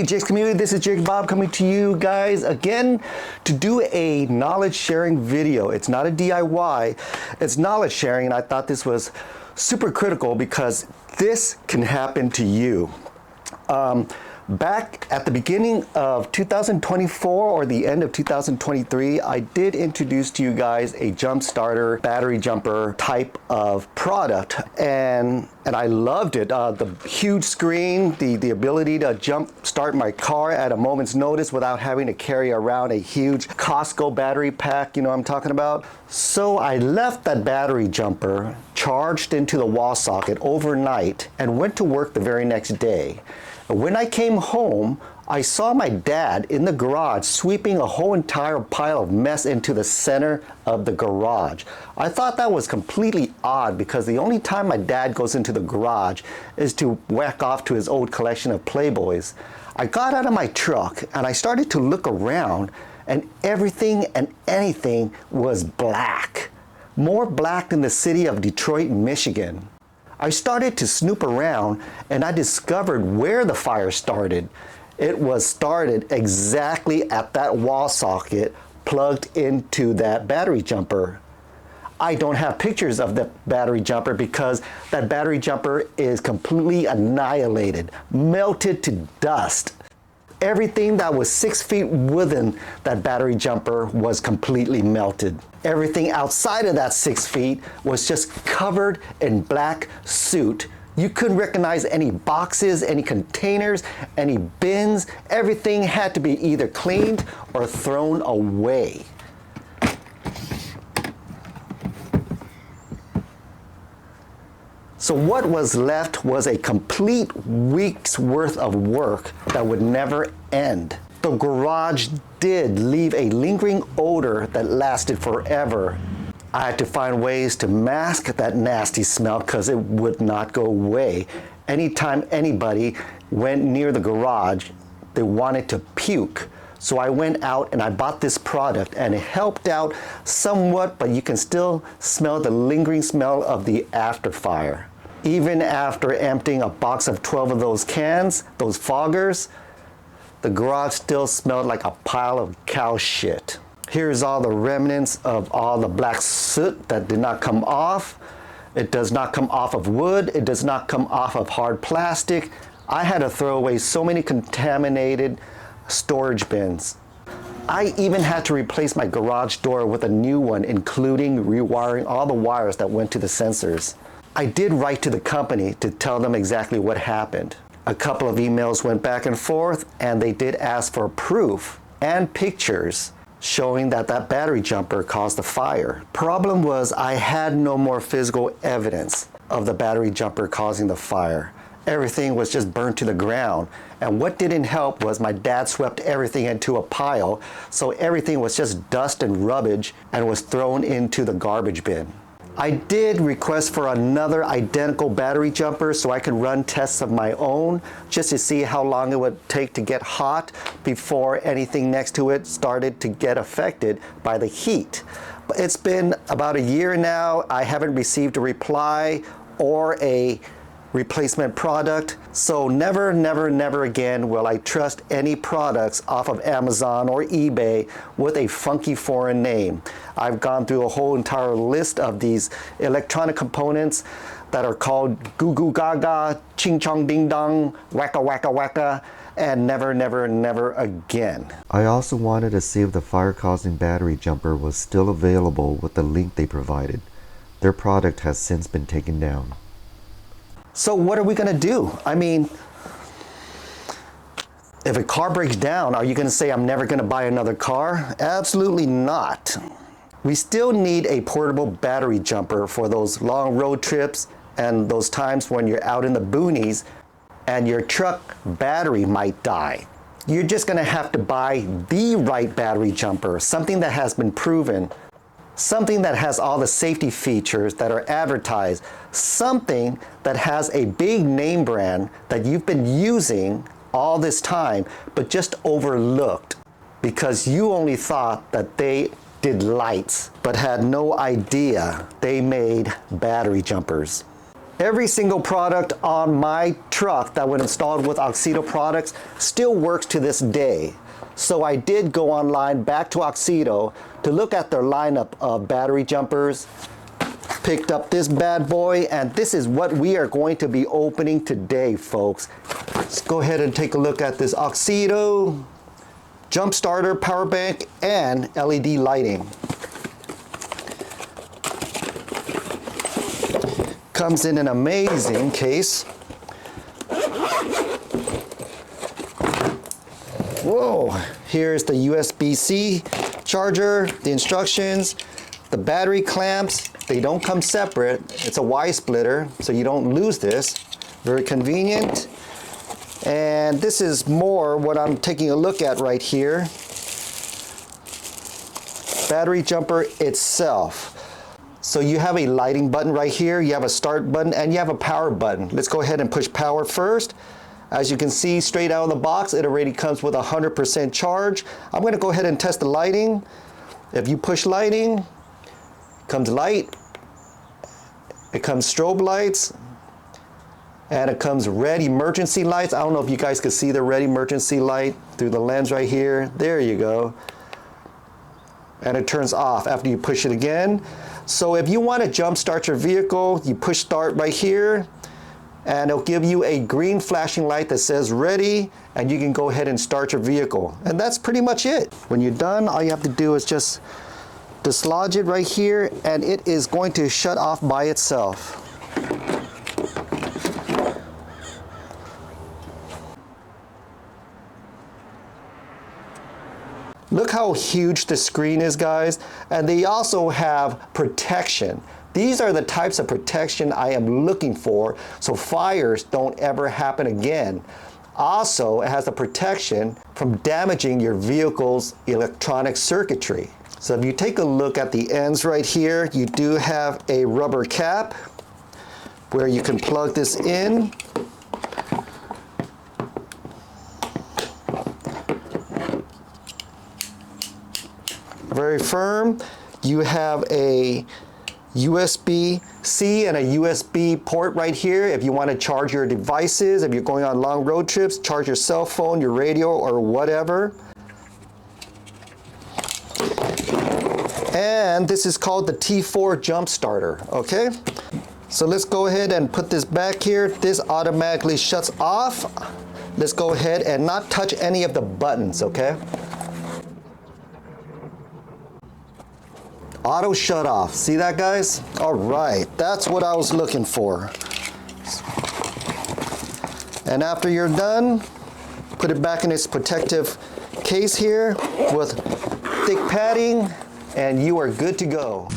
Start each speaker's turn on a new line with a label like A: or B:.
A: GX community, this is Jake Bob coming to you guys again to do a knowledge sharing video. It's not a DIY, it's knowledge sharing, and I thought this was super critical because this can happen to you. Back at the beginning of 2024 or the end of 2023, I did introduce to you guys a jump starter battery jumper type of product, and I loved it. The huge screen, the ability to jump start my car at a moment's notice without having to carry around a huge Costco battery pack, you know what I'm talking about? So I left that battery jumper charged into the wall socket overnight and went to work the very next day. When I came home, I saw my dad in the garage sweeping a whole entire pile of mess into the center of the garage. I thought that was completely odd because the only time my dad goes into the garage is to whack off to his old collection of Playboys. I got out of my truck and I started to look around, and everything and anything was black. More black than the city of Detroit, Michigan. I started to snoop around and I discovered where the fire started. It was started exactly at that wall socket plugged into that battery jumper. I don't have pictures of the battery jumper because that battery jumper is completely annihilated, melted to dust. Everything that was 6 feet within that battery jumper was completely melted. Everything outside of that 6 feet was just covered in black soot. You couldn't recognize any boxes, any containers, any bins. Everything had to be either cleaned or thrown away. So what was left was a complete week's worth of work that would never end. The garage did leave a lingering odor that lasted forever. I had to find ways to mask that nasty smell because it would not go away. Anytime anybody went near the garage, they wanted to puke. So I went out and I bought this product, and it helped out somewhat, but you can still smell the lingering smell of the after fire. Even after emptying a box of 12 of those cans, those foggers, the garage still smelled like a pile of cow shit. Here's all the remnants of all the black soot that did not come off. It does not come off of wood. It does not come off of hard plastic. I had to throw away so many contaminated storage bins. I even had to replace my garage door with a new one, including rewiring all the wires that went to the sensors. I did write to the company to tell them exactly what happened. A couple of emails went back and forth, and they did ask for proof and pictures showing that that battery jumper caused the fire. Problem was I had no more physical evidence of the battery jumper causing the fire. Everything was just burnt to the ground. And what didn't help was my dad swept everything into a pile, so everything was just dust and rubbish and was thrown into the garbage bin. I did request for another identical battery jumper so I could run tests of my own just to see how long it would take to get hot before anything next to it started to get affected by the heat. But it's been about a year now. I haven't received a reply or a replacement product. So never, never, never again will I trust any products off of Amazon or eBay with a funky foreign name. I've gone through a whole entire list of these electronic components that are called goo goo gaga, ching chong ding dong, wacka wacka wacka, and never, never, never again.
B: I also wanted to see if the fire-causing battery jumper was still available with the link they provided. Their product has since been taken down.
A: So what are we gonna do? I mean, if a car breaks down, are you gonna say I'm never gonna buy another car? Absolutely not. We still need a portable battery jumper for those long road trips and those times when you're out in the boonies and your truck battery might die. You're just gonna have to buy the right battery jumper, something that has been proven, something that has all the safety features that are advertised, something that has a big name brand that you've been using all this time but just overlooked because you only thought that they did lights but had no idea they made battery jumpers. Every single product on my truck that was installed with Auxito products still works to this day. So I did go online back to Auxito to look at their lineup of battery jumpers. Picked up this bad boy, and this is what we are going to be opening today, folks. Let's go ahead and take a look at this Auxito jump starter, power bank, and LED lighting. Comes in an amazing case. Whoa, here's the USB-C charger, the instructions, the battery clamps. They don't come separate. It's a Y splitter, so you don't lose this. Very convenient. And this is more what I'm taking a look at right here. Battery jumper itself. So you have a lighting button right here, you have a start button, and you have a power button. Let's go ahead and push power first. As you can see, straight out of the box, it already comes with 100% charge. I'm gonna go ahead and test the lighting. If you push lighting, comes light, it comes strobe lights, and it comes red emergency lights. I don't know if you guys can see the red emergency light through the lens right here. There you go. And it turns off after you push it again. So if you want to jump start your vehicle, you push start right here, and it'll give you a green flashing light that says ready, and you can go ahead and start your vehicle. And that's pretty much it. When you're done, all you have to do is just dislodge it right here, and it is going to shut off by itself. Look how huge the screen is, guys. And they also have protection. These are the types of protection I am looking for so fires don't ever happen again. Also, it has the protection from damaging your vehicle's electronic circuitry. So if you take a look at the ends right here, you do have a rubber cap where you can plug this in. Very firm. You have a USB-C and a USB port right here if you want to charge your devices, if you're going on long road trips, charge your cell phone, your radio, or whatever. And this is called the T4 jump starter, okay? So let's go ahead and put this back here. This automatically shuts off. Let's go ahead and not touch any of the buttons, okay? Auto shut off. See that, guys? All right, that's what I was looking for. And after you're done, put it back in its protective case here with thick padding, and you are good to go.